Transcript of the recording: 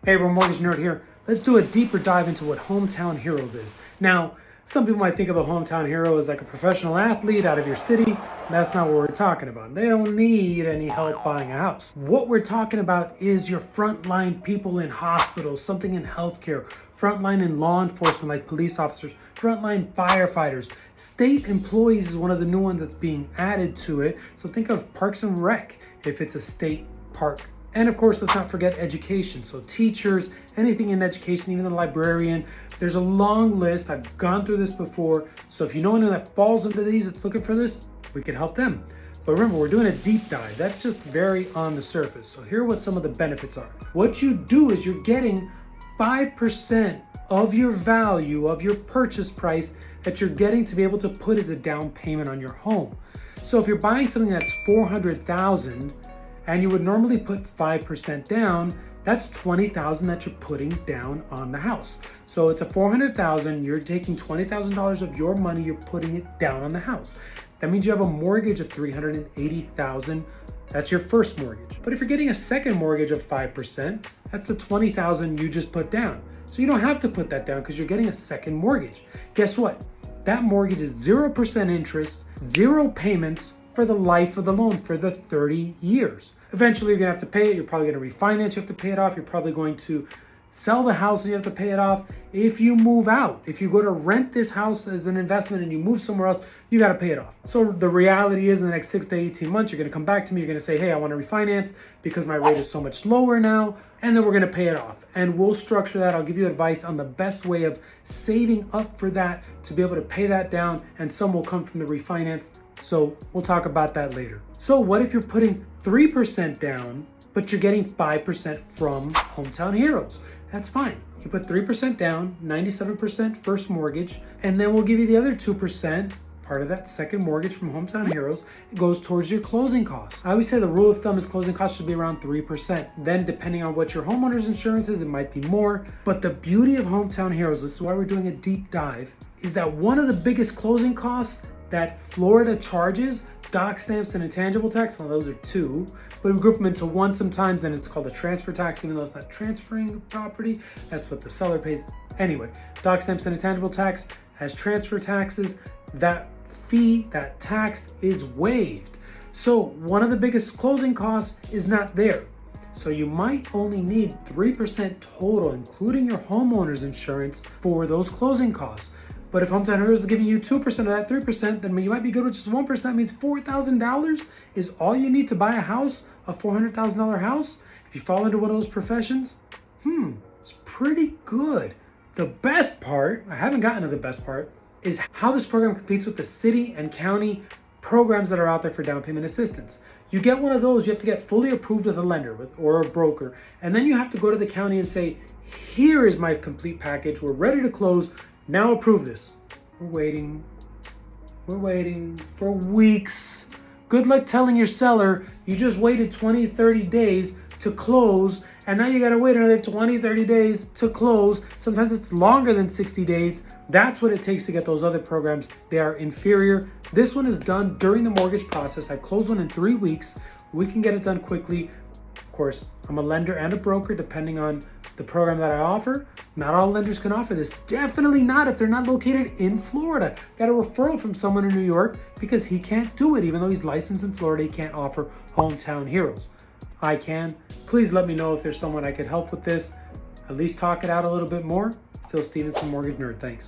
Hey everyone, Mortgage Nerd here. Let's do a deeper dive into what Hometown Heroes is. Now, some people might think of a hometown hero as like a professional athlete out of your city. That's not what we're talking about. They don't need any help buying a house. What we're talking about is your frontline people in hospitals, something in healthcare, frontline in law enforcement like police officers, frontline firefighters. State employees is one of the new ones that's being added to it. So think of Parks and Rec if it's a state park. And of course, let's not forget education. So teachers, anything in education, even the librarian. There's a long list. I've gone through this before. So if you know anyone that falls into these that's looking for this, we can help them. But remember, we're doing a deep dive. That's just very on the surface. So here are what some of the benefits are. What you do is you're getting 5% of your value of your purchase price that you're getting to be able to put as a down payment on your home. So if you're buying something that's $400,000, and you would normally put 5% down, that's $20,000 that you're putting down on the house. So it's a $400,000, you're taking $20,000 of your money, you're putting it down on the house. That means you have a mortgage of $380,000. That's your first mortgage. But if you're getting a second mortgage of 5%, that's the $20,000 you just put down. So you don't have to put that down because you're getting a second mortgage. Guess what? That mortgage is 0% interest, 0 payments, for the life of the loan for the 30 years. Eventually you're gonna have to pay it. You're probably gonna refinance, you have to pay it off. You're probably going to sell the house and you have to pay it off. If you move out, if you go to rent this house as an investment and you move somewhere else, you gotta pay it off. So the reality is in the next 6 to 18 months, you're gonna come back to me, you're gonna say, hey, I wanna refinance because my rate is so much lower now, and then we're gonna pay it off. And we'll structure that. I'll give you advice on the best way of saving up for that to be able to pay that down, and some will come from the refinance. So we'll talk about that later. So what if you're putting 3% down, but you're getting 5% from Hometown Heroes? That's fine. You put 3% down, 97% first mortgage, and then we'll give you the other 2%, part of that second mortgage from Hometown Heroes. It goes towards your closing costs. I always say the rule of thumb is closing costs should be around 3%. Then depending on what your homeowner's insurance is, it might be more. But the beauty of Hometown Heroes, this is why we're doing a deep dive, is that one of the biggest closing costs that Florida charges, dock stamps and intangible tax, well, those are two, but we group them into one sometimes, and it's called a transfer tax, even though it's not transferring the property. That's what the seller pays. Anyway, dock stamps and intangible tax as transfer taxes, that fee, that tax is waived. So one of the biggest closing costs is not there. So you might only need 3% total, including your homeowner's insurance, for those closing costs. But if Hometown Heroes is giving you 2% of that 3%, then you might be good with just 1%. That means $4,000 is all you need to buy a house, a $400,000 house. If you fall into one of those professions, it's pretty good. The best part, I haven't gotten to the best part, is how this program competes with the city and county programs that are out there for down payment assistance. You get one of those, you have to get fully approved with a lender or a broker, and then you have to go to the county and say, here is my complete package, we're ready to close, now approve this. We're waiting for weeks. Good luck telling your seller you just waited 20, 30 days to close, and now you gotta wait another 20, 30 days to close. Sometimes it's longer than 60 days. That's what it takes to get those other programs. They are inferior. This one is done during the mortgage process. I closed one in 3 weeks. We can get it done quickly. Of course, I'm a lender and a broker depending on the program that I offer. Not all lenders can offer this. Definitely not if they're not located in Florida. Got a referral from someone in New York because he can't do it. Even though he's licensed in Florida, he can't offer Hometown Heroes. I can. Please let me know if there's someone I could help with this. At least talk it out a little bit more. Phil Stevenson, Mortgage Nerd. Thanks.